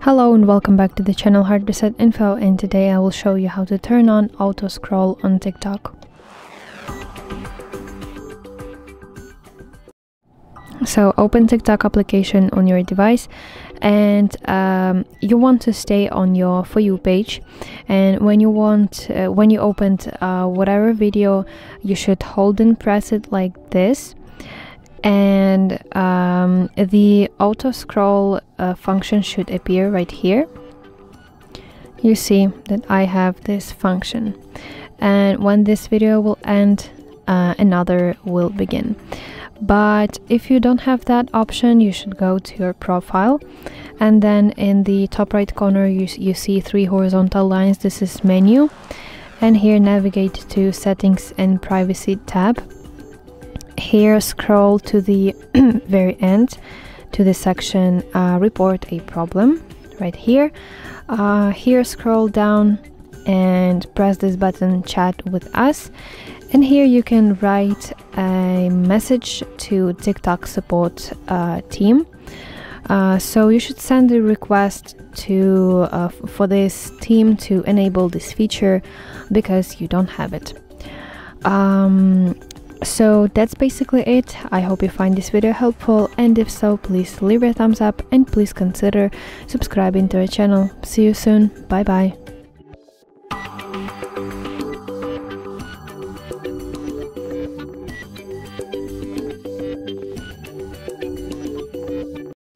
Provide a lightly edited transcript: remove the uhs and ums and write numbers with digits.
Hello and welcome back to the channel HardReset.Info, and today I will show you how to turn on auto scroll on TikTok. So open TikTok application on your device, and you want to stay on your For You page. And when you opened whatever video, you should hold and press it like this. And the auto scroll function should appear right here. You see that I have this function, and when this video will end, another will begin. But if you don't have that option, you should go to your profile, and then in the top right corner you see three horizontal lines. This is menu, and here navigate to settings and privacy tab. Here scroll to the very end to the section report a problem right here. Here scroll down and press this button, chat with us, and here you can write a message to TikTok support team. So you should send a request to for this team to enable this feature because you don't have it. So that's basically it. I hope you find this video helpful, and if so, please leave a thumbs up and please consider subscribing to our channel. See you soon. Bye bye.